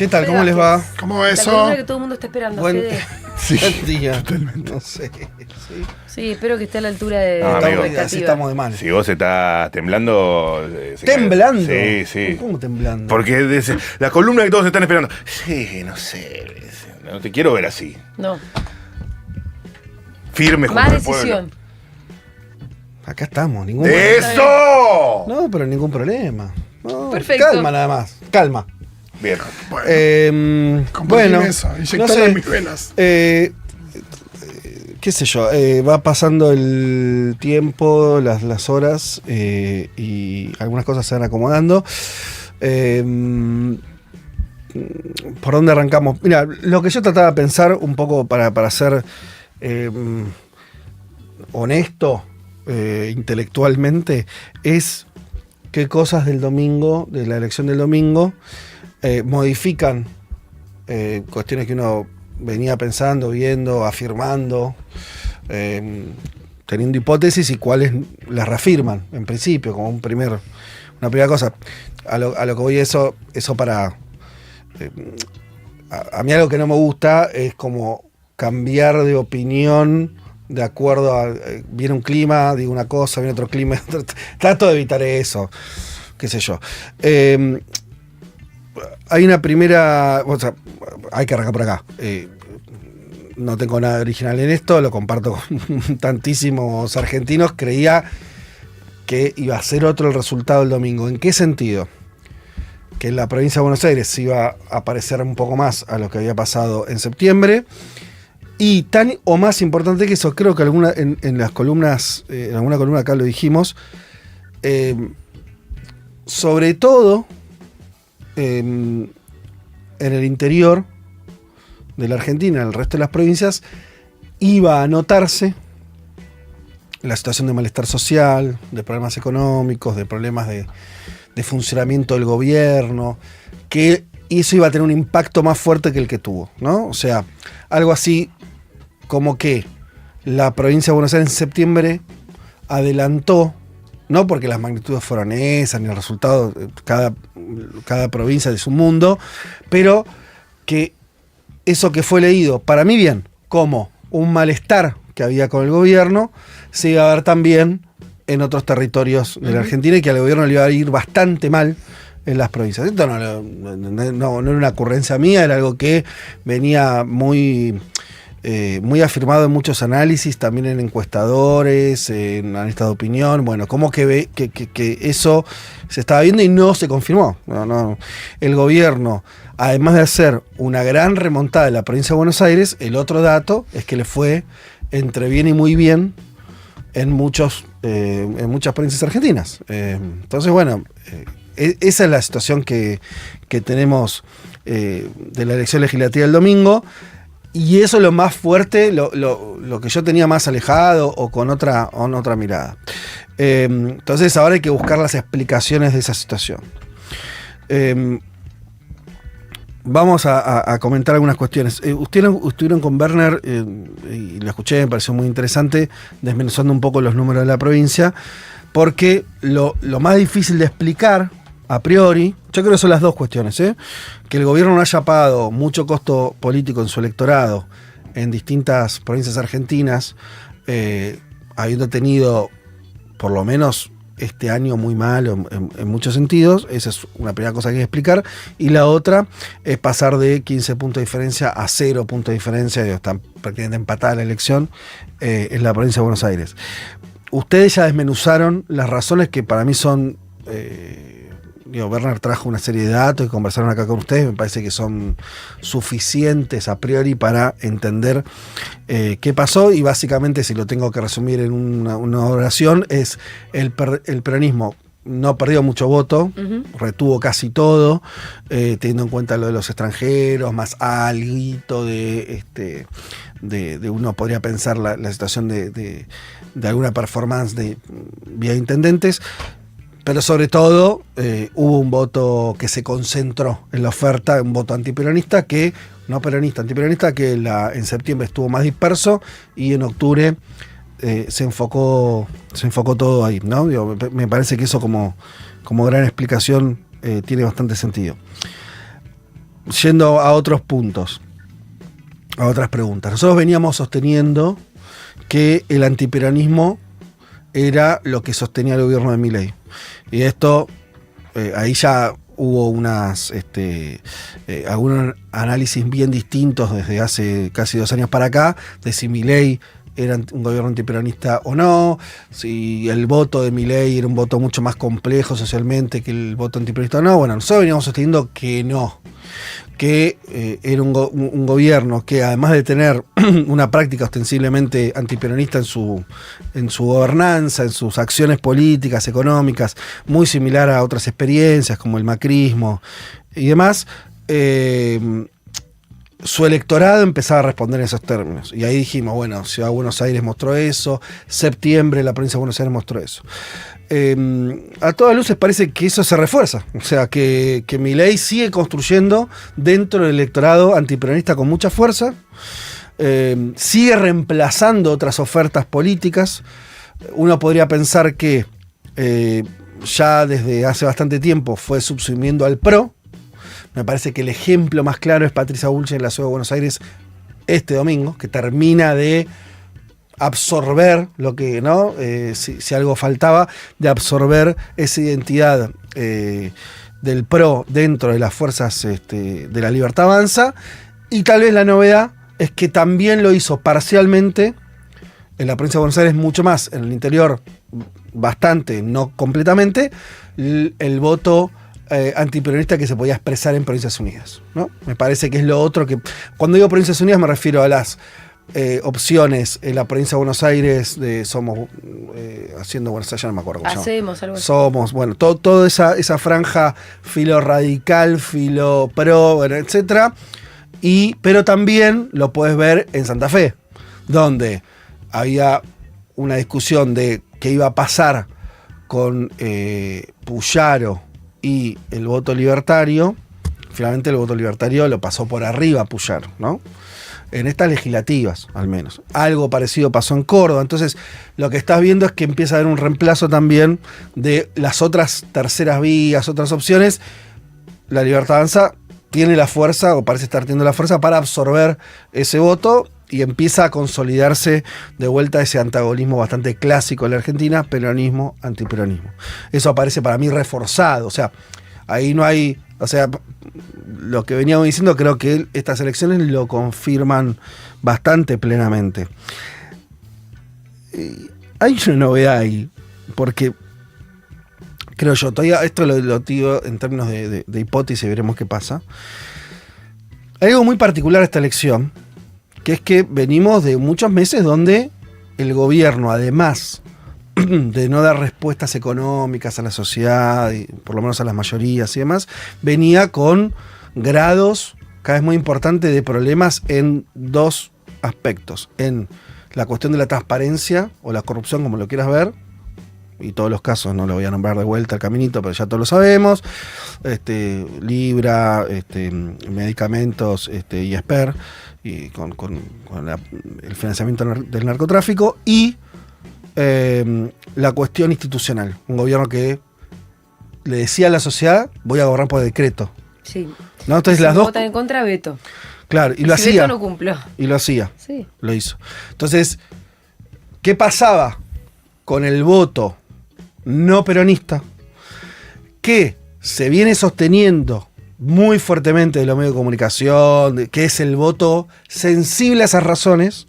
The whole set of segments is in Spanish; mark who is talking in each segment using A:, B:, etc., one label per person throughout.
A: ¿Qué tal? ¿Cómo les va?
B: ¿Cómo va
C: La
B: eso?
C: columna que todo el mundo está esperando,
A: Buen,
C: Fede.
B: Sí,
A: buen día.
B: totalmente.
A: No sé. Sí.
C: Sí, espero que esté a la altura de
D: No,
C: la
D: amigo.
C: expectativa.
A: Así estamos de mal.
D: Si vos estás temblando... se cae.
A: ¿Temblando?
D: Sí, sí.
A: ¿Cómo temblando?
D: Porque la columna que todos están esperando. Sí, no sé. No te quiero ver así.
C: No,
D: Firme junto
C: más
D: al pueblo.
C: decisión.
A: Acá estamos, ningún problema.
D: ¡Eso!
A: No, pero ningún problema. No,
C: Perfecto.
A: Calma nada más. Calma.
D: Bien.
B: Bueno,
A: Bueno,
B: eso,
A: no
B: inyectalo
A: sé.
B: en mis venas.
A: Qué sé yo, va pasando el tiempo, las horas y algunas cosas se van acomodando. ¿Por dónde arrancamos? Mira, lo que yo trataba de pensar un poco para ser honesto intelectualmente es qué cosas del domingo, de la elección del domingo, modifican cuestiones que uno venía pensando, viendo, afirmando, teniendo hipótesis y cuáles las reafirman en principio, como una primera cosa. A lo que voy eso para... a mí algo que no me gusta es como cambiar de opinión de acuerdo a... viene un clima, digo una cosa, viene otro clima, trato de evitar eso, qué sé yo. Hay una primera... O sea, hay que arrancar por acá. No tengo nada original en esto, lo comparto con tantísimos argentinos. Creía que iba a ser otro el resultado del domingo. ¿En qué sentido? Que en la provincia de Buenos Aires iba a parecer un poco más a lo que había pasado en septiembre. Y tan o más importante que eso, creo que en las columnas, en alguna columna acá lo dijimos, sobre todo en el interior de la Argentina, en el resto de las provincias, iba a notarse la situación de malestar social, de problemas económicos, de problemas de funcionamiento del gobierno, que eso iba a tener un impacto más fuerte que el que tuvo, ¿no? O sea, algo así como que la provincia de Buenos Aires en septiembre adelantó, no porque las magnitudes fueron esas, ni el resultado, cada provincia de su mundo, pero que eso que fue leído, para mí bien, como un malestar que había con el gobierno, se iba a ver también en otros territorios de la Argentina y que al gobierno le iba a ir bastante mal en las provincias. Esto no era una ocurrencia mía, era algo que venía muy afirmado en muchos análisis, también en encuestadores, en analistas de opinión. Bueno, como que eso se estaba viendo y no se confirmó. No. El gobierno, además de hacer una gran remontada de la provincia de Buenos Aires, el otro dato es que le fue entre bien y muy bien en muchas provincias argentinas. Entonces, bueno, esa es la situación que tenemos de la elección legislativa del domingo. Y eso es lo más fuerte, lo que yo tenía más alejado o con otra mirada. Entonces ahora hay que buscar las explicaciones de esa situación. Vamos a comentar algunas cuestiones. Ustedes estuvieron con Werner y lo escuché, me pareció muy interesante, desmenuzando un poco los números de la provincia, porque lo más difícil de explicar a priori, yo creo que son las dos cuestiones, que el gobierno no haya pagado mucho costo político en su electorado en distintas provincias argentinas, habiendo tenido por lo menos este año muy malo en muchos sentidos. Esa es una primera cosa que hay que explicar. Y la otra es pasar de 15 puntos de diferencia a 0 puntos de diferencia, están prácticamente empatada la elección en la provincia de Buenos Aires. Ustedes ya desmenuzaron las razones que para mí son... Werner trajo una serie de datos que conversaron acá con ustedes, me parece que son suficientes a priori para entender qué pasó, y básicamente, si lo tengo que resumir en una oración, es el peronismo no perdió mucho voto, retuvo casi todo, teniendo en cuenta lo de los extranjeros, más alguito de uno podría pensar la situación de alguna performance de vía intendentes. Pero sobre todo hubo un voto que se concentró en la oferta, un voto antiperonista antiperonista, que en septiembre estuvo más disperso y en octubre se enfocó todo ahí, ¿no? Me parece que eso como gran explicación tiene bastante sentido. yendo a otros puntos, a otras preguntas. Nosotros veníamos sosteniendo que el antiperonismo era lo que sostenía el gobierno de Milei. Y esto, ahí ya hubo algunos análisis bien distintos desde hace casi 2 años para acá, de si Milei era un gobierno antiperonista o no, si el voto de Milei era un voto mucho más complejo socialmente que el voto antiperonista o no. Bueno, nosotros veníamos sosteniendo que no, que era un gobierno que, además de tener una práctica ostensiblemente antiperonista en su gobernanza, en sus acciones políticas, económicas, muy similar a otras experiencias como el macrismo y demás, su electorado empezaba a responder en esos términos. Y ahí dijimos, bueno, Ciudad de Buenos Aires mostró eso, septiembre la provincia de Buenos Aires mostró eso. A todas luces parece que eso se refuerza. O sea, que Milei sigue construyendo dentro del electorado antiperonista con mucha fuerza, sigue reemplazando otras ofertas políticas. Uno podría pensar que ya desde hace bastante tiempo fue subsumiendo al PRO. Me parece que el ejemplo más claro es Patricia Bullrich en la Ciudad de Buenos Aires este domingo, que termina de absorber lo que, ¿no? Si algo faltaba, de absorber esa identidad del PRO dentro de las fuerzas de la Libertad Avanza. Y tal vez la novedad es que también lo hizo parcialmente en la provincia de Buenos Aires, mucho más en el interior, bastante, no completamente, el voto antiperonista que se podía expresar en Provincias Unidas, ¿no? Me parece que es lo otro que... Cuando digo Provincias Unidas me refiero a las opciones en la provincia de Buenos Aires de Somos, haciendo Buenos Aires, ya no me acuerdo cómo se llama.
C: Hacemos algo así. Somos,
A: bueno, toda esa franja filo radical, filo pro, bueno, etcétera. Pero también lo puedes ver en Santa Fe, donde había una discusión de qué iba a pasar con Puyaro y el voto libertario. Finalmente el voto libertario lo pasó por arriba a Puyaro, ¿no? En estas legislativas, al menos. Algo parecido pasó en Córdoba. Entonces, lo que estás viendo es que empieza a haber un reemplazo también de las otras terceras vías, otras opciones. La Libertad Avanza tiene la fuerza, o parece estar teniendo la fuerza, para absorber ese voto, y empieza a consolidarse de vuelta ese antagonismo bastante clásico en la Argentina, peronismo, antiperonismo. Eso aparece para mí reforzado. O sea, ahí no hay... O sea, lo que veníamos diciendo, creo que estas elecciones lo confirman bastante plenamente. Hay una novedad ahí, porque creo yo, todavía esto lo digo en términos de hipótesis, veremos qué pasa. Hay algo muy particular a esta elección, que es que venimos de muchos meses donde el gobierno, además de no dar respuestas económicas a la sociedad, y por lo menos a las mayorías y demás, venía con grados cada vez muy importantes de problemas en 2 aspectos: en la cuestión de la transparencia o la corrupción, como lo quieras ver, y todos los casos, no lo voy a nombrar de vuelta al caminito, pero ya todos lo sabemos, Libra, medicamentos, y Esper, y con el financiamiento del narcotráfico, y la cuestión institucional. Un gobierno que le decía a la sociedad: voy a gobernar por decreto.
C: Sí.
A: ¿No? Entonces
C: si
A: las dos...
C: votan en contra, veto.
A: Claro, y lo
C: si
A: hacía.
C: Veto no cumplió.
A: Y lo hacía.
C: Sí.
A: Lo hizo. Entonces, ¿qué pasaba con el voto no peronista? Que se viene sosteniendo muy fuertemente de los medios de comunicación, que es el voto sensible a esas razones,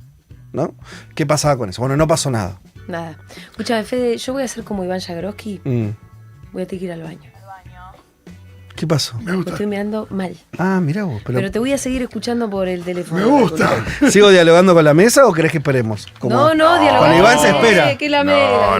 A: ¿no? ¿Qué pasaba con eso? Bueno, no pasó nada.
C: Nada. Escúchame, Fede, yo voy a hacer como Iván Jagroski. Voy a tener que ir al baño.
A: ¿Qué pasó?
C: Me estoy mirando mal.
A: Ah, mirá vos.
C: Pero te voy a seguir escuchando por el teléfono.
B: Me gusta.
A: ¿Sigo dialogando con la mesa o querés que esperemos?
C: No, dialogamos.
A: Con Iván se espera.
C: Que la mesa,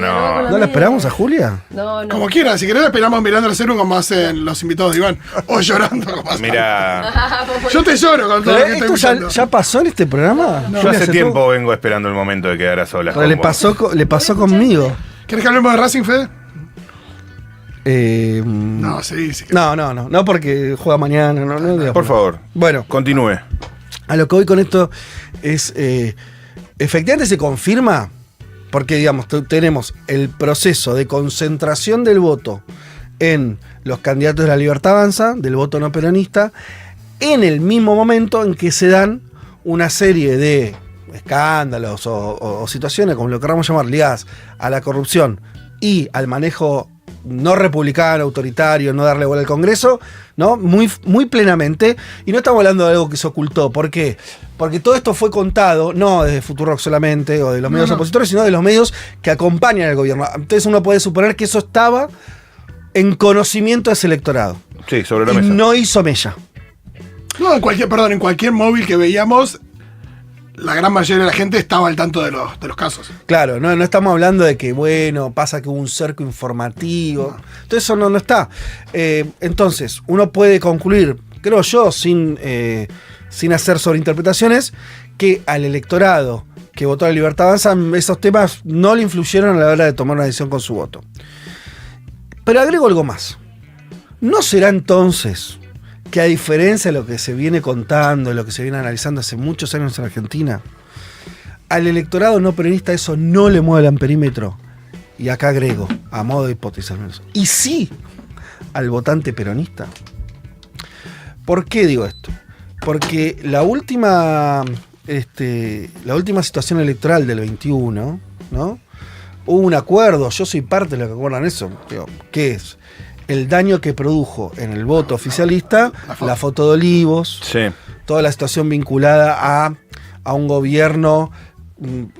A: ¿No la esperamos a Julia?
C: No.
B: Como quieran, si querés la esperamos mirando el celu como hacen los invitados de Iván. O llorando como hacen.
D: Mira,
B: Yo te lloro con todo lo que estoy
A: ¿Esto
B: escuchando.
A: ya pasó en este programa?
D: yo hace tiempo vengo esperando el momento de quedar a solas.
A: Pero le pasó conmigo.
B: ¿Querés que hablemos de Racing, Fede?
A: No,
B: sí.
A: No, porque juega mañana. No,
D: Por favor,
A: bueno,
D: continúe.
A: a lo que voy con esto es, efectivamente se confirma, porque digamos, tenemos el proceso de concentración del voto en los candidatos de la Libertad Avanza, del voto no peronista, en el mismo momento en que se dan una serie de escándalos o situaciones, como lo queramos llamar, ligadas a la corrupción y al manejo no republicano, autoritario, no darle bola al Congreso, ¿no? Muy, muy plenamente. Y no estamos hablando de algo que se ocultó. ¿Por qué? Porque todo esto fue contado, no desde Futurock solamente, o de los medios opositores, sino de los medios que acompañan al gobierno. Entonces uno puede suponer que eso estaba en conocimiento de ese electorado.
D: Sí, sobre la
A: Y
D: mesa.
A: no hizo mella.
B: No, en cualquier móvil que veíamos, la gran mayoría de la gente estaba al tanto de los casos.
A: Claro, no estamos hablando de que, bueno, pasa que hubo un cerco informativo. Entonces eso no está. Entonces, uno puede concluir, creo yo, sin hacer sobreinterpretaciones, que al electorado que votó a la Libertad Avanza, esos temas no le influyeron a la hora de tomar una decisión con su voto. Pero agrego algo más. ¿No será entonces que, a diferencia de lo que se viene contando, de lo que se viene analizando hace muchos años en Argentina, al electorado no peronista eso no le mueve el amperímetro? Y acá agrego, a modo de hipótesis al menos. Y sí, al votante peronista. ¿Por qué digo esto? Porque la última situación electoral del 21, ¿no? Hubo un acuerdo, yo soy parte de los que acuerdan eso, ¿qué es? El daño que produjo en el voto oficialista la foto de Olivos,
D: Sí.
A: toda la situación vinculada a un gobierno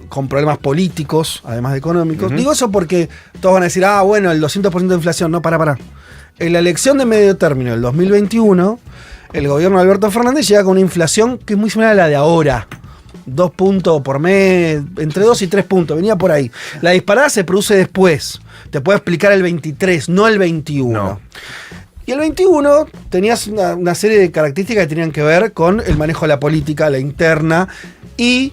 A: con problemas políticos, además de económicos. Digo eso porque todos van a decir, bueno, el 200% de inflación. No, para. En la elección de medio término del 2021, el gobierno de Alberto Fernández llega con una inflación que es muy similar a la de ahora. 2 puntos por mes, entre 2 y 3 puntos, venía por ahí. La disparada se produce después. Te puedo explicar el 23, no el 21.
D: No.
A: Y el 21 tenías una serie de características que tenían que ver con el manejo de la política, la interna, y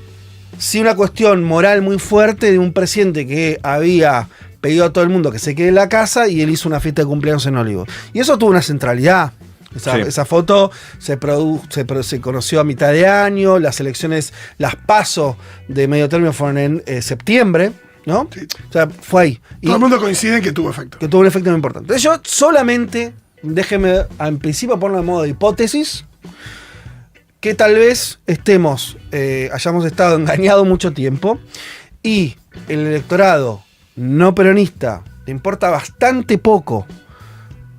A: sí una cuestión moral muy fuerte de un presidente que había pedido a todo el mundo que se quede en la casa y él hizo una fiesta de cumpleaños en Olivos. Y eso tuvo una centralidad. Esa foto se conoció a mitad de año, las elecciones, las PASO de medio término fueron en septiembre, ¿no?
B: Sí.
A: O sea, fue ahí.
B: Todo el mundo coincide en que tuvo efecto.
A: Que tuvo un efecto muy importante. Entonces yo solamente, déjeme en principio ponerlo en modo de hipótesis, que tal vez hayamos estado engañados mucho tiempo y el electorado no peronista le importa bastante poco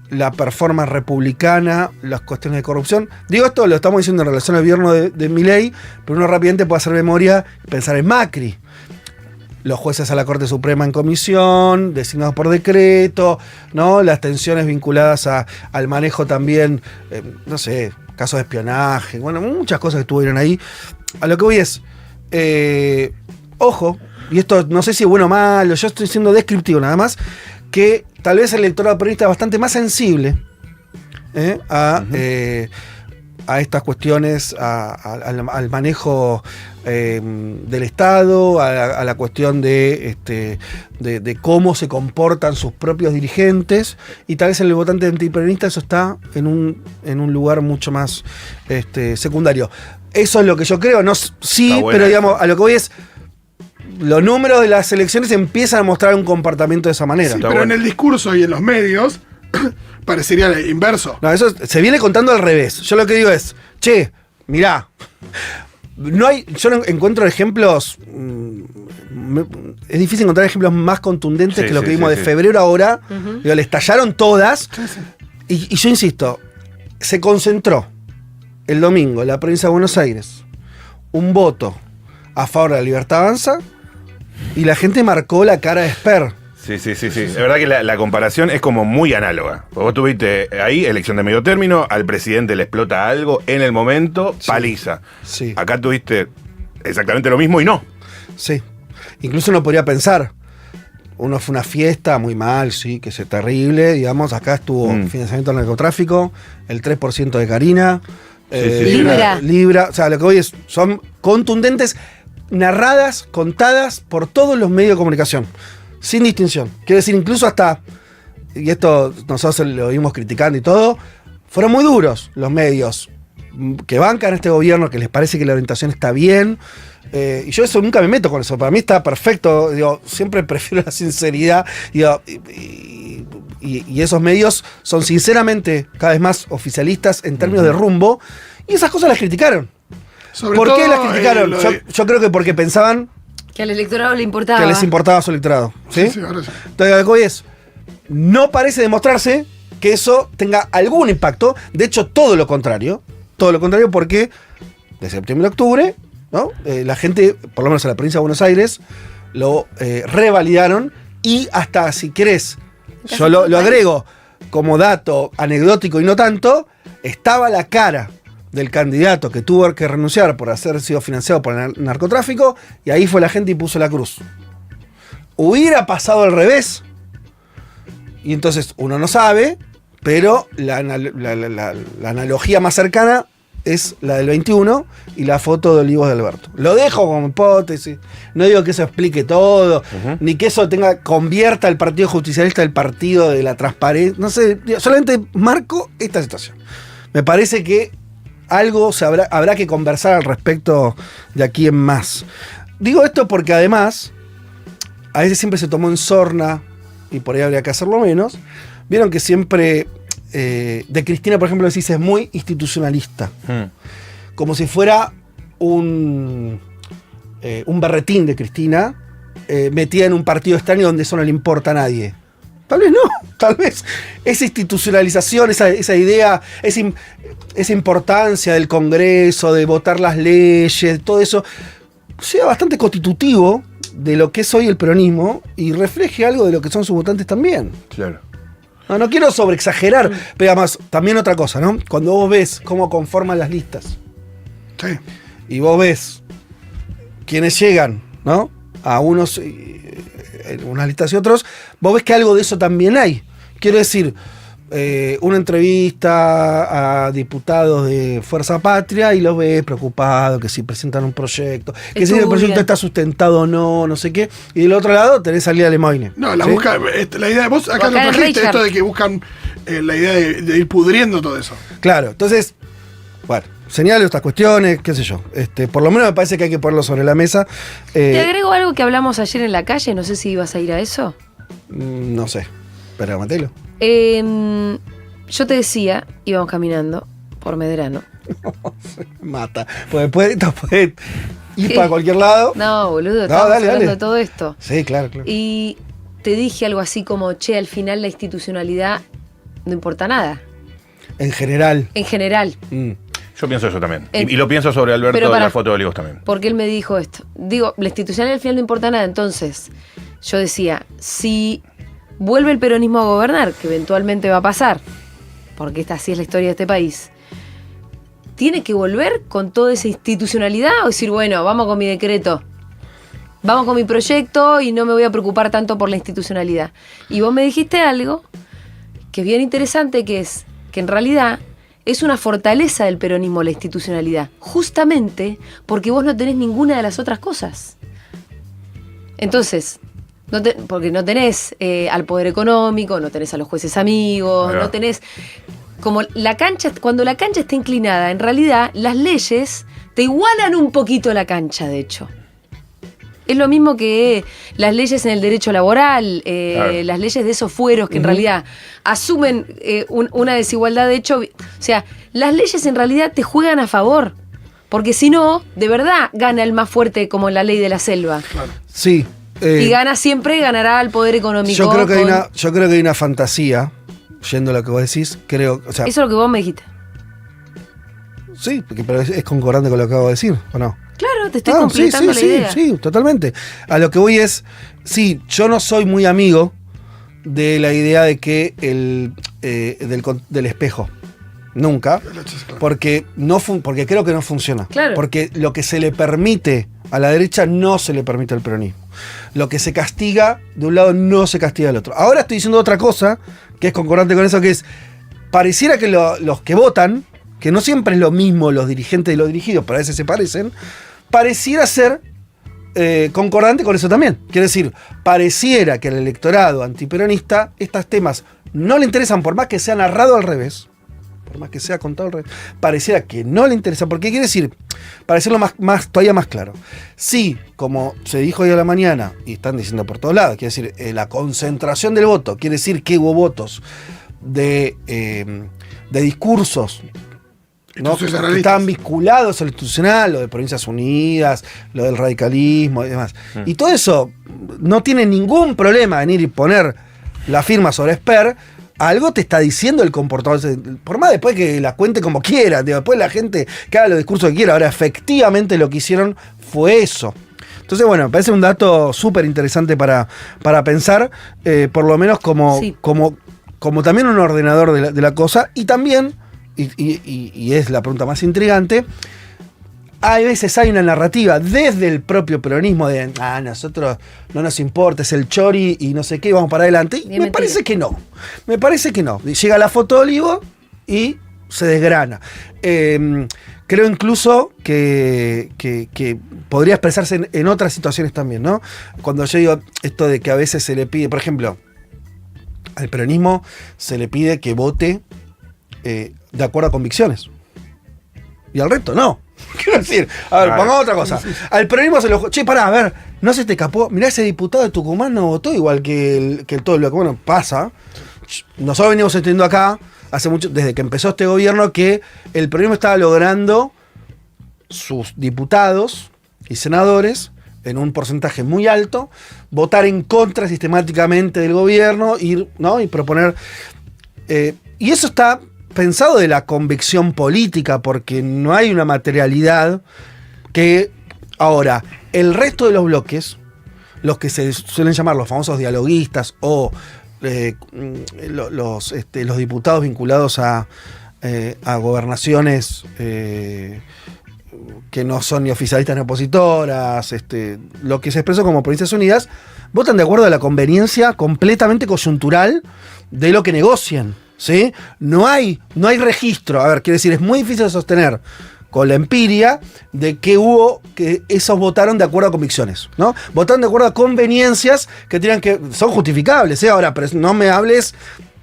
A: la performance republicana, las cuestiones de corrupción. Digo esto, lo estamos diciendo en relación al gobierno de Milei, pero uno rápidamente puede hacer memoria y pensar en Macri. Los jueces a la Corte Suprema en comisión, designados por decreto, ¿no? Las tensiones vinculadas al manejo también, no sé, casos de espionaje, bueno, muchas cosas que estuvieron ahí. A lo que voy es, ojo, y esto no sé si es bueno o malo, yo estoy siendo descriptivo nada más, que tal vez el electorado peronista es bastante más sensible a estas cuestiones, al manejo del Estado, a la cuestión de cómo se comportan sus propios dirigentes, y tal vez en el votante antiperonista eso está en un lugar mucho más secundario. Eso es lo que yo creo, no sí, pero digamos, a lo que voy es, los números de las elecciones empiezan a mostrar un comportamiento de esa manera.
B: Sí, pero en el discurso y en los medios parecería inverso.
A: No, eso se viene contando al revés. Yo lo que digo es, mirá, yo no encuentro ejemplos, es difícil encontrar ejemplos más contundentes que lo que vimos de febrero ahora. Digo, le estallaron todas. Y yo insisto, se concentró el domingo en la provincia de Buenos Aires un voto a favor de la Libertad Avanza y la gente marcó la cara de Esper.
D: Sí. Es verdad que la comparación es como muy análoga. Vos tuviste ahí elección de medio término, al presidente le explota algo en el momento, paliza.
A: Sí.
D: Acá tuviste exactamente lo mismo y no.
A: Sí. Incluso uno podría pensar, uno fue una fiesta muy mal, sí, que es terrible, digamos, acá estuvo financiamiento del narcotráfico, el 3% de Karina, Libra. O sea, lo que voy es, son contundentes, narradas, contadas por todos los medios de comunicación, sin distinción. Quiero decir, incluso hasta, y esto nosotros lo vimos criticando y todo, fueron muy duros los medios que bancan a este gobierno, que les parece que la orientación está bien. Y yo eso nunca me meto con eso. Para mí está perfecto. Digo, siempre prefiero la sinceridad. Digo, y esos medios son sinceramente cada vez más oficialistas en términos de rumbo, y esas cosas las criticaron. ¿Por qué las criticaron? Yo creo que porque pensaban
C: que al electorado le importaba.
A: que les importaba su electorado. ¿Sí?
B: Sí, ahora sí.
A: Entonces, lo que voy es, no parece demostrarse que eso tenga algún impacto. De hecho, todo lo contrario, porque de septiembre a octubre, ¿no? La gente, por lo menos en la provincia de Buenos Aires, lo revalidaron, y hasta, si querés, yo lo agrego como dato anecdótico y no tanto, estaba la cara del candidato que tuvo que renunciar por haber sido financiado por el narcotráfico, y ahí fue la gente y puso la cruz. Hubiera pasado al revés, y entonces uno no sabe, pero la analogía más cercana es la del 21 y la foto de Olivos de Alberto. Lo dejo como hipótesis, no digo que eso explique todo, ni que eso convierta al Partido Justicialista el partido de la transparencia, no sé, solamente marco esta situación. Me parece que algo habrá que conversar al respecto de aquí en más. Digo esto porque además, a veces siempre se tomó en sorna, y por ahí habría que hacerlo menos. Vieron que siempre, de Cristina, por ejemplo, decís, es muy institucionalista. Como si fuera un berretín de Cristina, metida en un partido extraño donde eso no le importa a nadie. Tal vez no, tal vez esa institucionalización, esa idea, esa importancia del Congreso, de votar las leyes, todo eso, sea bastante constitutivo de lo que es hoy el peronismo y refleje algo de lo que son sus votantes también.
D: Claro.
A: No quiero sobreexagerar, pero además, también otra cosa, ¿no? Cuando vos ves cómo conforman las listas,
B: Sí.
A: y vos ves quienes llegan, ¿no? A unos, en unas listas y otros, vos ves que algo de eso también hay. Quiero decir, una entrevista a diputados de Fuerza Patria y los ves preocupados, que si presentan un proyecto, que si el proyecto está sustentado o no, no sé qué. Y del otro lado tenés a Lía Lemoine.
B: No,
A: ¿sí?
B: la idea, vos acá lo trajiste, esto de que buscan la idea de ir pudriendo todo eso.
A: Claro, entonces, bueno, señalo estas cuestiones, qué sé yo. Por lo menos me parece que hay que ponerlo sobre la mesa.
C: Te agrego algo que hablamos ayer en la calle, no sé si ibas a ir a eso.
A: No sé, pero matelo.
C: Yo te decía, íbamos caminando por Medrano.
A: Mata. Pues después ir
C: ¿Qué?
A: para cualquier lado.
C: No, boludo,
A: No,
C: estamos
A: dale.
C: hablando de todo esto.
A: Sí, claro.
C: Y te dije algo así como, che, al final la institucionalidad no importa nada.
A: En general.
C: En general.
D: Yo pienso eso también. Y lo pienso sobre Alberto de la foto de Olivos también.
C: Porque él me dijo esto. Digo, la institucionalidad al final no importa nada. Entonces, yo decía, si vuelve el peronismo a gobernar, que eventualmente va a pasar, porque esta sí es la historia de este país, tiene que volver con toda esa institucionalidad o decir, bueno, vamos con mi decreto, vamos con mi proyecto y no me voy a preocupar tanto por la institucionalidad. Y vos me dijiste algo que es bien interesante, que es que en realidad es una fortaleza del peronismo la institucionalidad, justamente porque vos no tenés ninguna de las otras cosas. Entonces, porque no tenés al poder económico, no tenés a los jueces amigos, no tenés... Como la cancha, cuando la cancha está inclinada, en realidad las leyes te igualan un poquito la cancha, de hecho. Es lo mismo que las leyes en el derecho laboral, las leyes de esos fueros que en realidad asumen una desigualdad de hecho. O sea, las leyes en realidad te juegan a favor, porque si no, de verdad gana el más fuerte como en la ley de la selva.
B: Claro.
A: Sí.
C: Y ganará el poder económico.
A: Yo creo que hay una fantasía, yendo a lo que vos decís, creo, o sea,
C: eso es lo que vos me dijiste.
A: Sí, pero es concordante con lo que acabo de decir, ¿o no?
C: Claro, te estoy completando la idea.
A: Sí, totalmente. A lo que voy es, sí, yo no soy muy amigo de la idea de que del espejo. Nunca. Porque creo que no funciona.
C: Claro.
A: Porque lo que se le permite a la derecha no se le permite al peronismo. Lo que se castiga de un lado no se castiga del otro. Ahora estoy diciendo otra cosa que es concordante con eso, que es, pareciera que los que votan, que no siempre es lo mismo los dirigentes y los dirigidos, pero a veces se parecen, pareciera ser concordante con eso también. Quiere decir, pareciera que al electorado antiperonista estos temas no le interesan, por más que sea narrado al revés, por más que sea contado, pareciera que no le interesa. Porque quiere decir, para decirlo todavía más claro, sí, como se dijo hoy a la mañana, y están diciendo por todos lados, quiere decir, la concentración del voto, quiere decir que hubo votos de discursos, ¿no? que estaban vinculados al institucional, lo de Provincias Unidas, lo del radicalismo y demás. Y todo eso no tiene ningún problema en ir y poner la firma sobre Esper. Algo te está diciendo el comportamiento, por más después que la cuente como quiera, después la gente que haga los discursos que quiera. Ahora, efectivamente lo que hicieron fue eso. Entonces, bueno, me parece un dato súper interesante para pensar, por lo menos como también un ordenador de la cosa, y también, y es la pregunta más intrigante, a veces hay una narrativa desde el propio peronismo de nosotros no nos importa, es el chori y no sé qué, vamos para adelante. Y me parece que no. Llega la foto de Olivo y se desgrana. Creo incluso que podría expresarse en otras situaciones también, ¿no? Cuando yo digo esto de que a veces se le pide, por ejemplo, al peronismo se le pide que vote de acuerdo a convicciones. Y al resto no. Quiero decir, a ver, pongamos otra cosa. Al peronismo se lo... Che, pará, a ver, no se te escapó. Mirá, ese diputado de Tucumán no votó igual que el todo lo que, bueno, pasa. Nosotros venimos entendiendo acá, hace mucho, desde que empezó este gobierno, que el peronismo estaba logrando sus diputados y senadores, en un porcentaje muy alto, votar en contra sistemáticamente del gobierno, ¿no? Y proponer... y eso está pensado de la convicción política, porque no hay una materialidad que... Ahora, el resto de los bloques, los que se suelen llamar los famosos dialoguistas o los diputados vinculados a gobernaciones que no son ni oficialistas ni opositoras, lo que se expresó como Provincias Unidas, votan de acuerdo a la conveniencia completamente coyuntural de lo que negocian, ¿sí? No hay registro. A ver, quiere decir, es muy difícil de sostener con la empiria de que esos votaron de acuerdo a convicciones, ¿no? Votaron de acuerdo a conveniencias que son justificables, ¿eh? Ahora, pero no me hables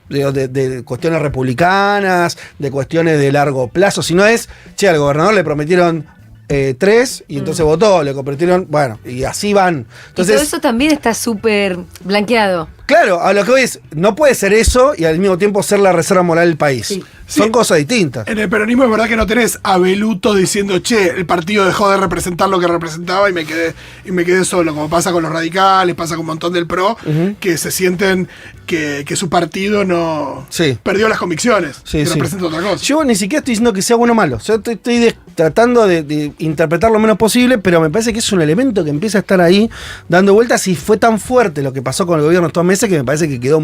A: de cuestiones republicanas, de cuestiones de largo plazo, sino al gobernador le prometieron 3 y entonces votó, le convirtieron, bueno, y así van. Entonces,
C: y todo eso también está súper blanqueado.
A: Claro, a lo que voy es, no puede ser eso y al mismo tiempo ser la reserva moral del país. Sí. Son cosas distintas.
B: En el peronismo es verdad que no tenés a Beluto diciendo, che, el partido dejó de representar lo que representaba y me quedé solo, como pasa con los radicales, pasa con un montón del PRO, que se sienten que su partido no perdió las convicciones, que representa otra cosa. Yo
A: ni siquiera estoy diciendo que sea bueno o malo, yo estoy tratando de interpretar lo menos posible, pero me parece que es un elemento que empieza a estar ahí dando vueltas, y fue tan fuerte lo que pasó con el gobierno estos meses que me parece que quedó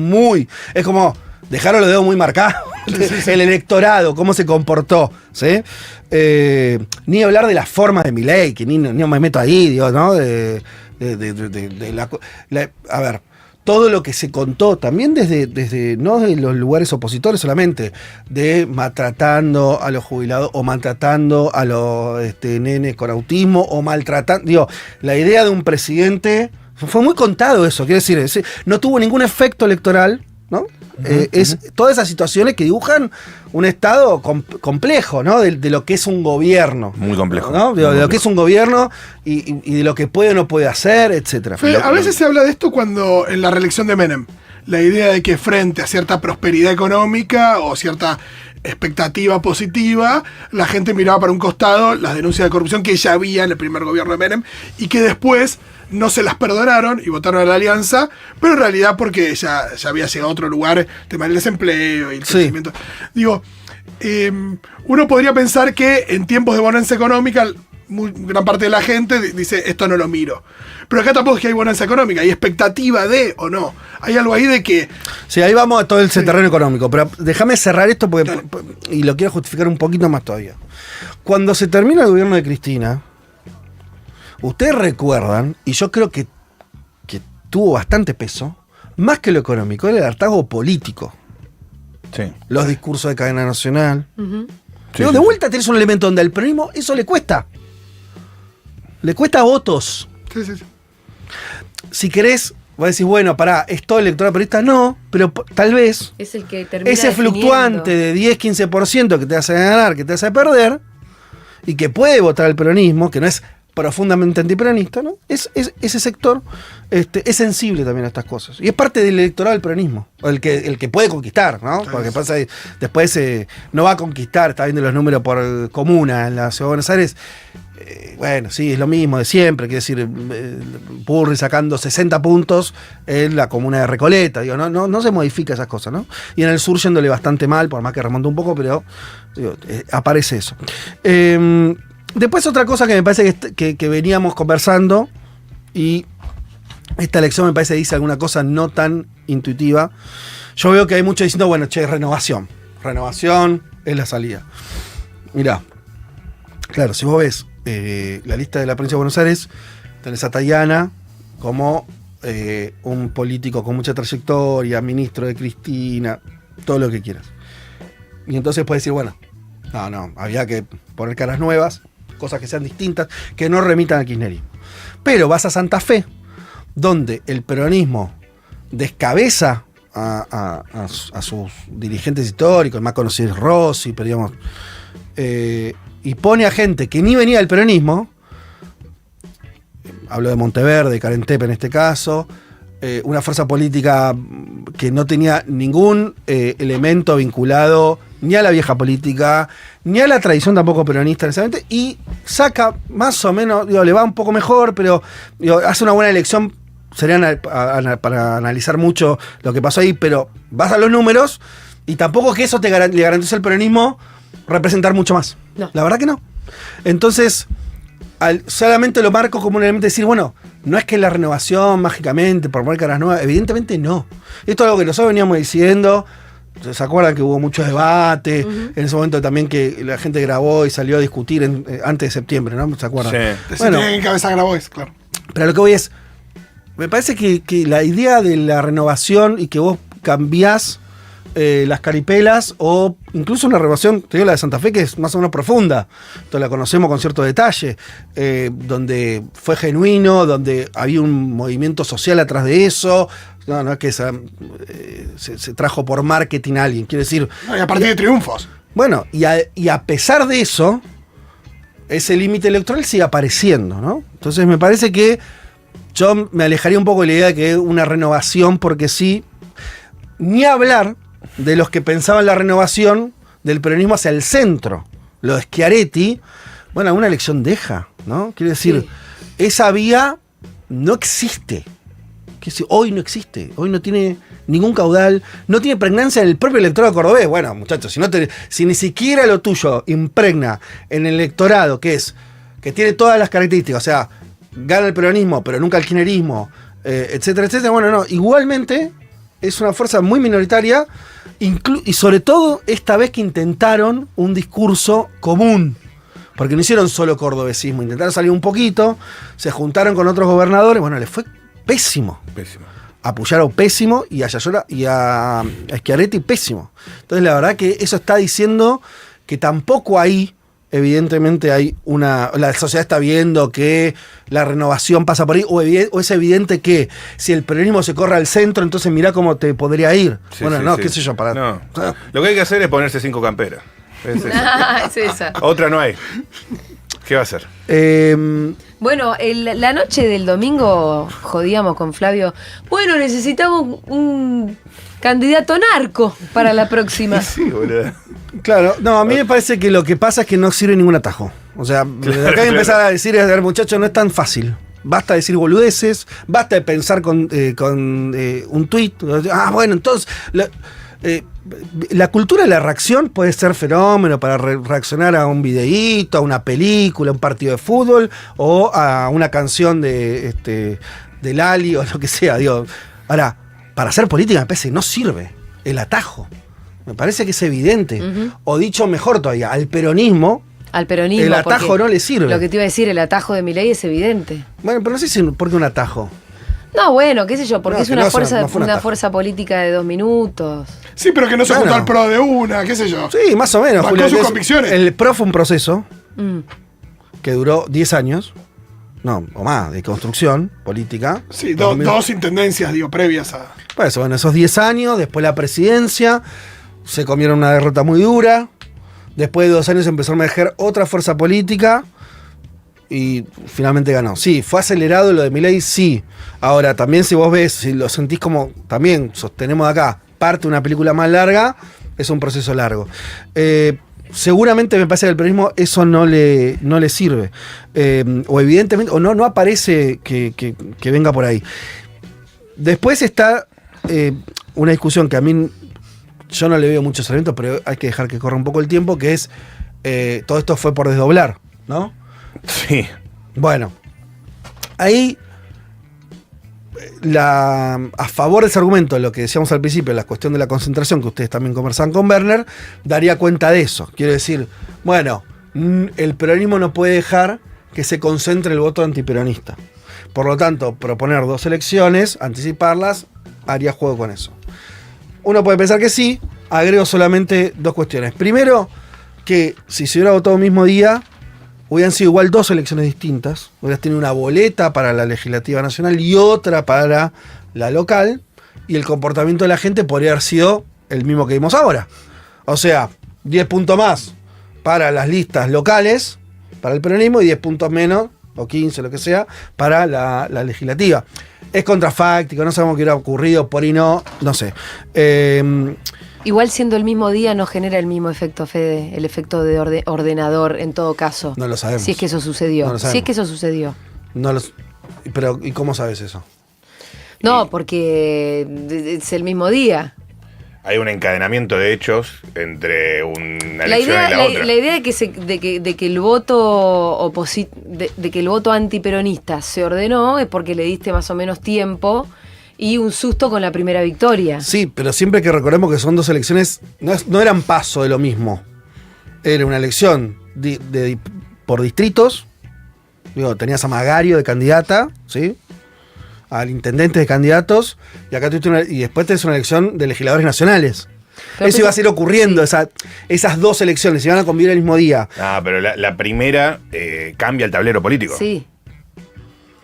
A: es como dejaron los dedos muy marcados. El electorado, cómo se comportó, ¿sí? Ni hablar de las formas de Milei, que ni me meto ahí, digo, ¿no? A ver, todo lo que se contó, también desde no de los lugares opositores solamente, de maltratando a los jubilados o maltratando a los nenes con autismo o maltratando, digo, la idea de un presidente, fue muy contado eso, quiero decir, no tuvo ningún efecto electoral, ¿no? Es todas esas situaciones que dibujan un estado complejo, ¿no? De lo que es un gobierno.
D: Muy complejo.
A: ¿no? De lo que es un gobierno y de lo que puede o no puede hacer, etcétera.
B: A veces se habla de esto cuando en la reelección de Menem, la idea de que frente a cierta prosperidad económica o cierta expectativa positiva, la gente miraba para un costado las denuncias de corrupción que ya había en el primer gobierno de Menem y que después no se las perdonaron y votaron a la alianza, pero en realidad porque ya había llegado a otro lugar, el tema del desempleo y el crecimiento. Digo, uno podría pensar que en tiempos de bonanza económica gran parte de la gente dice, esto no lo miro. Pero acá tampoco es que hay bonanza económica, hay expectativa de o no. Hay algo ahí de que...
A: Sí, ahí vamos a todo ese terreno económico, pero déjame cerrar esto y lo quiero justificar un poquito más todavía. Cuando se termina el gobierno de Cristina, ustedes recuerdan, y yo creo que tuvo bastante peso, más que lo económico, era el hartazgo político.
D: Sí.
A: Los discursos de cadena nacional. Pero de vuelta tenés un elemento donde al peronismo eso le cuesta. Le cuesta votos.
B: Sí.
A: Si querés, vos decís, bueno, pará, ¿es todo electorado peronista? No, pero tal vez
C: Es el que termina
A: ese fluctuante de 10-15% que te hace ganar, que te hace perder, y que puede votar el peronismo, que no es profundamente antiperonista, ¿no? Ese sector es sensible también a estas cosas. Y es parte del electorado del peronismo, o el que puede conquistar, ¿no? Porque pasa después no va a conquistar, está viendo los números por comuna en la Ciudad de Buenos Aires. Bueno, sí, es lo mismo de siempre, quiere decir, Purri sacando 60 puntos en la comuna de Recoleta, digo, no se modifica esas cosas, ¿no? Y en el sur yéndole bastante mal, por más que remonta un poco, pero digo, aparece eso. Después otra cosa que me parece que veníamos conversando, y esta elección me parece que dice alguna cosa no tan intuitiva. Yo veo que hay mucho diciendo, bueno, renovación es la salida. Mirá, claro, si vos ves la lista de la provincia de Buenos Aires, tenés a Tayana como un político con mucha trayectoria, ministro de Cristina, todo lo que quieras. Y entonces puedes decir, bueno, no, había que poner caras nuevas, cosas que sean distintas, que no remitan al kirchnerismo. Pero vas a Santa Fe, donde el peronismo descabeza a sus dirigentes históricos, el más conocido es Rossi, pero digamos, y pone a gente que ni venía del peronismo, hablo de Monteverde, Karen Tepe en este caso, una fuerza política que no tenía ningún elemento vinculado ni a la vieja política, ni a la tradición tampoco peronista necesariamente, y saca más o menos, le va un poco mejor, pero hace una buena elección. Sería para analizar mucho lo que pasó ahí, pero vas a los números y tampoco es que eso le garantice al peronismo representar mucho más.
C: No.
A: La verdad que no. Entonces, solamente lo marco como un elemento de decir, bueno, no es que la renovación mágicamente, por poner caras nuevas, evidentemente no. Esto es algo que nosotros veníamos diciendo. ¿Se acuerdan que hubo mucho debate? En ese momento también que la gente grabó y salió a discutir antes de septiembre, ¿no? ¿Se acuerdan?
B: Sí.
A: Bueno,
B: En cabeza Grabois, claro.
A: pero lo que voy es, me parece que la idea de la renovación y que vos cambiás las caripelas, o incluso una renovación, te digo la de Santa Fe, que es más o menos profunda, entonces la conocemos con cierto detalle, donde fue genuino, donde había un movimiento social atrás de eso. No es que se trajo por marketing a alguien, quiere decir.
B: No, y a partir de triunfos.
A: Bueno, y a pesar de eso, ese límite electoral sigue apareciendo, ¿no? Entonces me parece que yo me alejaría un poco de la idea de que una renovación, porque sí, ni hablar de los que pensaban la renovación del peronismo hacia el centro. Lo de Schiaretti, bueno, alguna elección deja, ¿no? Quiere decir, esa vía no existe. Hoy no existe, hoy no tiene ningún caudal, no tiene pregnancia en el propio electorado cordobés. Bueno, muchachos, si ni siquiera lo tuyo impregna en el electorado, que tiene todas las características, o sea, gana el peronismo, pero nunca el kirchnerismo, etcétera, etcétera. Bueno, no, igualmente es una fuerza muy minoritaria, y sobre todo esta vez que intentaron un discurso común. Porque no hicieron solo cordobesismo, intentaron salir un poquito, se juntaron con otros gobernadores, bueno, les fue pésimo. A Puyaro pésimo y a Yayora y a Schiaretti pésimo. Entonces la verdad que eso está diciendo que tampoco ahí, evidentemente la sociedad está viendo que la renovación pasa por ahí, o es evidente que si el peronismo se corre al centro, entonces mirá cómo te podría ir.
D: Sí,
A: bueno,
D: sí,
A: no,
D: sí.
A: qué sé yo, para.
D: No. Lo que hay que hacer es ponerse 5 camperas. Es eso.
C: Es esa.
D: Otra no hay. ¿Qué va a hacer?
C: Bueno, la noche del domingo jodíamos con Flavio. Bueno, necesitamos un candidato narco para la próxima.
D: Sí, boludo.
A: Claro, no, a mí me parece que lo que pasa es que no sirve ningún atajo. O sea, acá hay que empezar a decir, muchachos, no es tan fácil. Basta de decir boludeces, basta de pensar con un tuit. Bueno, entonces... la cultura de la reacción puede ser fenómeno para reaccionar a un videíto, a una película, a un partido de fútbol o a una canción de Lali o lo que sea. Digo, ahora, para hacer política me parece que no sirve el atajo. Me parece que es evidente. O dicho mejor todavía, al peronismo el atajo no le sirve.
C: Lo que te iba a decir, el atajo de Milei es evidente.
A: Bueno, pero no sé si por qué un atajo.
C: No, bueno, qué sé yo, porque
A: No,
C: es
A: que
C: una
A: no
C: fuerza,
A: fue un
C: una
A: atajo.
C: fuerza política de 2 minutos.
B: Sí, pero que no se
A: Bueno.
B: juntó al pro de una, qué sé yo.
A: Sí, más o menos.
B: Bancó
A: Julio,
B: sus
A: que
B: convicciones.
A: El PRO fue un proceso
C: Mm.
A: que duró 10 años. no, o más, de construcción política.
B: Sí, dos intendencias, digo, previas a...
A: Por eso, bueno, esos 10 años, después la presidencia, se comieron una derrota muy dura. Después de 2 años empezó a emerger otra fuerza política y finalmente ganó. Sí, fue acelerado lo de Milei, sí. Ahora, también si vos ves, si lo sentís como, también sostenemos acá, parte de una película más larga, es un proceso largo. Seguramente me parece que al peronismo eso no le sirve. O evidentemente, o no aparece que venga por ahí. Después está una discusión que a mí yo no le veo muchos elementos, pero hay que dejar que corra un poco el tiempo, que es todo esto fue por desdoblar, ¿no?
D: Sí.
A: Bueno, ahí a favor de ese argumento, lo que decíamos al principio, la cuestión de la concentración, que ustedes también conversaban con Werner, daría cuenta de eso. Quiero decir, bueno, el peronismo no puede dejar que se concentre el voto antiperonista. Por lo tanto, proponer 2 elecciones, anticiparlas, haría juego con eso. Uno puede pensar que sí, agrego solamente 2 cuestiones. Primero, que si se hubiera votado el mismo día, hubieran sido igual 2 elecciones distintas. Hubieras tenido una boleta para la legislativa nacional y otra para la local, y el comportamiento de la gente podría haber sido el mismo que vimos ahora. O sea, 10 puntos más para las listas locales, para el peronismo, y 10 puntos menos, o 15, lo que sea, para la legislativa. Es contrafáctico, no sabemos qué hubiera ocurrido, por ahí no sé.
C: Igual siendo el mismo día no genera el mismo efecto, Fede, el efecto de ordenador en todo caso.
A: No lo sabemos.
C: Si es que eso sucedió.
A: No lo sabemos.
C: Si es que eso sucedió.
A: Pero, ¿y cómo sabes eso?
C: No, porque es el mismo día.
D: Hay un encadenamiento de hechos entre una elección y la otra.
C: La idea de que el voto de que el voto antiperonista se ordenó es porque le diste más o menos tiempo y un susto con la primera victoria.
A: Sí, pero siempre que recordemos que son 2 elecciones, no eran paso de lo mismo. Era una elección por distritos. Digo, tenías a Magario de candidata, ¿sí? Al intendente de candidatos, y acá y después tenés una elección de legisladores nacionales.
C: Pero
A: eso iba a seguir ocurriendo, sí. Esas 2 elecciones se iban a convivir el mismo día.
D: Ah, pero la primera cambia el tablero político.
C: Sí.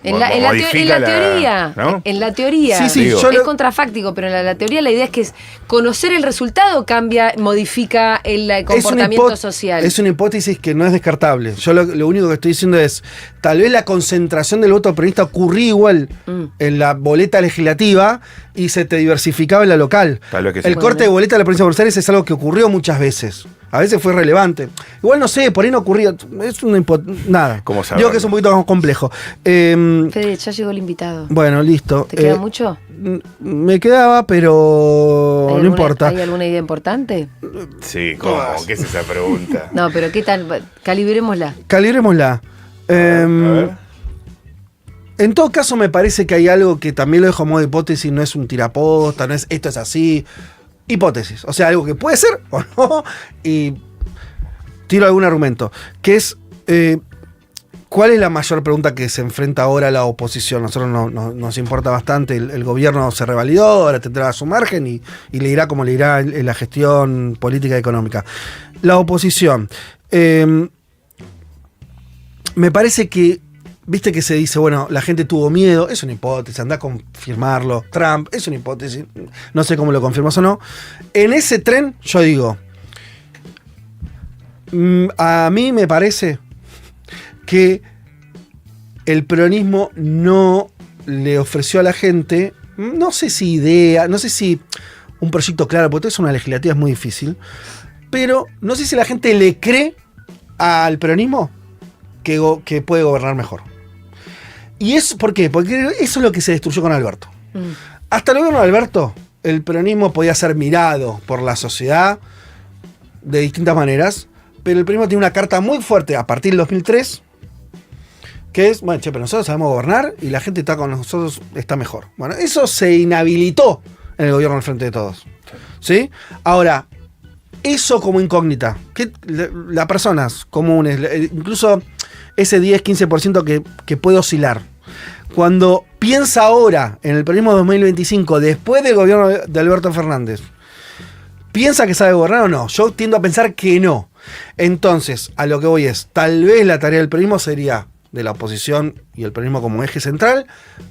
C: En la teoría,
D: ¿no?
C: En la teoría
A: sí,
C: es contrafáctico, pero en la teoría la idea es que conocer el resultado modifica el comportamiento social.
A: Es una hipótesis que no es descartable. Yo lo único que estoy diciendo es, tal vez la concentración del voto peronista ocurría igual en la boleta legislativa y se te diversificaba en la local.
D: Tal vez que sí.
A: El corte de boleta de la provincia de Buenos Aires es algo que ocurrió muchas veces. A veces fue relevante. Igual no sé, por ahí no ocurría. Es una nada.
D: ¿Cómo saberlo?
A: Digo que es un poquito más complejo.
C: Fede, ya llegó el invitado.
A: Bueno, listo.
C: ¿Te queda mucho?
A: Me quedaba, pero no importa.
C: ¿Hay alguna idea importante?
D: Sí, ¿cómo? ¿Qué es esa pregunta?
C: No, pero ¿qué tal? Calibrémosla.
A: Calibrémosla.
D: A ver.
A: En todo caso, me parece que hay algo que también lo dejo como hipótesis, no es un tiraposta, no es esto es así. Hipótesis, o sea, algo que puede ser o no, y tiro algún argumento, que es, ¿cuál es la mayor pregunta que se enfrenta ahora la oposición? Nosotros nos importa bastante, el gobierno se revalidó, ahora tendrá su margen y le irá como le irá en la gestión política y económica. La oposición, me parece que, viste que se dice, bueno, la gente tuvo miedo, es una hipótesis, anda a confirmarlo. Trump, es una hipótesis, no sé cómo lo confirmas o no. En ese tren, yo digo, a mí me parece que el peronismo no le ofreció a la gente, no sé si idea, no sé si un proyecto claro, porque todo eso en una legislativa es muy difícil, pero no sé si la gente le cree al peronismo que puede gobernar mejor. ¿Y eso por qué? Porque eso es lo que se destruyó con Alberto. Hasta el gobierno de Alberto, el peronismo podía ser mirado por la sociedad de distintas maneras, pero el peronismo tiene una carta muy fuerte a partir del 2003, que es, bueno, pero nosotros sabemos gobernar y la gente está con nosotros, está mejor. Bueno, eso se inhabilitó en el gobierno del Frente de Todos. ¿Sí? Ahora, eso como incógnita, que las personas comunes, incluso ese 10-15% que puede oscilar, cuando piensa ahora en el peronismo 2025, después del gobierno de Alberto Fernández, ¿piensa que sabe gobernar o no? Yo tiendo a pensar que no. Entonces, a lo que voy es, tal vez la tarea del peronismo sería de la oposición y el peronismo como eje central,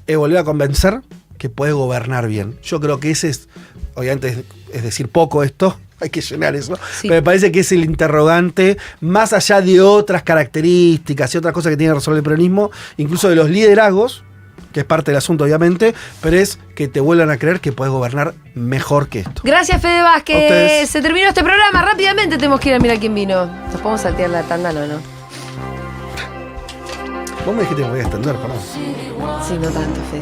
A: es volver a convencer que puede gobernar bien. Yo creo que ese es, obviamente es decir poco esto, hay que llenar eso,
C: Sí.
A: pero me parece que es el interrogante, más allá de otras características y otras cosas que tiene que resolver el peronismo, incluso de los liderazgos, que es parte del asunto obviamente, pero es que te vuelvan a creer que puedes gobernar mejor que esto.
C: Gracias, Fede
A: A
C: Vázquez.
A: ustedes.
C: Se terminó este programa. Rápidamente tenemos que ir a mirar quién vino. Nos podemos saltear la tanda, ¿no?
A: Vos me dijiste que me voy a extender, perdón.
C: Sí, no tanto, Fede.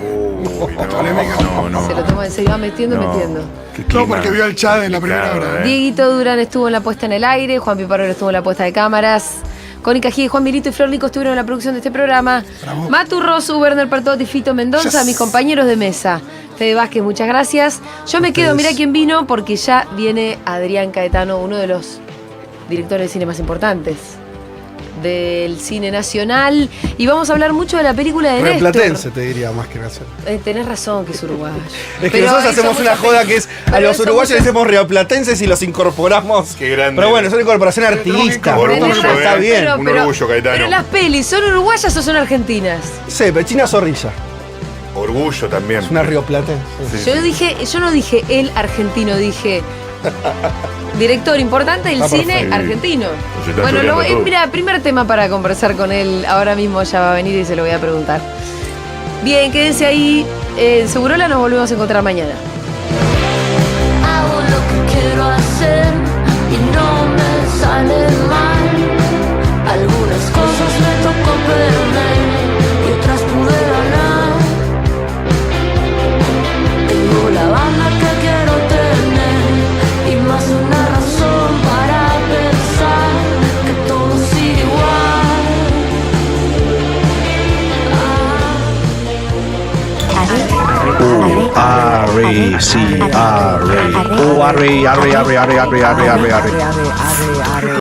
D: Uy, no.
C: Se lo toma en serio. Va metiendo,
D: No.
C: metiendo.
D: Qué
B: No,
D: clima.
B: porque vio el chat en la primera
D: Claro,
B: hora.
C: Dieguito Durán estuvo en la puesta en el aire. Juan Piparolo estuvo en la puesta de cámaras. Connie Cají, Juan Milito y Flor Nico estuvieron en la producción de este programa.
B: Bravo.
C: Matu Rosu, Werner Pertotti, Fito Mendoza,
B: Yes.
C: mis compañeros de mesa. Fede Vázquez, muchas gracias. Yo me quedo, mira quién vino, porque ya viene Adrián Caetano, uno de los directores de cine más importantes del cine nacional. Y vamos a hablar mucho de la película de
A: Rioplatense,
C: Néstor.
A: te diría, más que nacional.
C: Tenés razón que es uruguayo.
A: Es que
C: Pero
A: nosotros
C: hizo
A: hacemos una
C: mucha
A: joda
C: peli-
A: que es a
C: pero
A: los
C: hizo
A: uruguayos le
C: mucha-
A: decimos rioplatenses y los incorporamos.
D: Qué grande.
A: Pero bueno, es una incorporación
B: Pero tenemos que
A: artista.
B: incorporar
C: Tenés
D: Orgullo,
C: razón,
A: está bien.
C: pero-
D: Un
C: pero-
D: orgullo, Caetano.
C: Pero las pelis, ¿son uruguayas o son argentinas?
A: Sí, pero China Zorrilla.
D: Orgullo también.
A: Es una rioplatense.
D: Sí.
C: Yo no dije el argentino, dije director importante del
A: Está
C: cine
A: perfecto.
C: argentino.
D: Se está
C: Bueno,
D: choreando todo.
C: mira, primer tema para conversar con él. Ahora mismo ya va a venir y se lo voy a preguntar. Bien, quédense ahí. En Segurola nos volvemos a encontrar mañana.
E: Hago lo que quiero hacer y no me sale mal. Algunas cosas me tocó perder y otras pude ganar. Tengo la banda que quiero tener y más una razón para pensar que todo sigue igual.
F: Arre, sí, arre. Oh, arre, arre, arre, arre, arre, arre, arre, arre.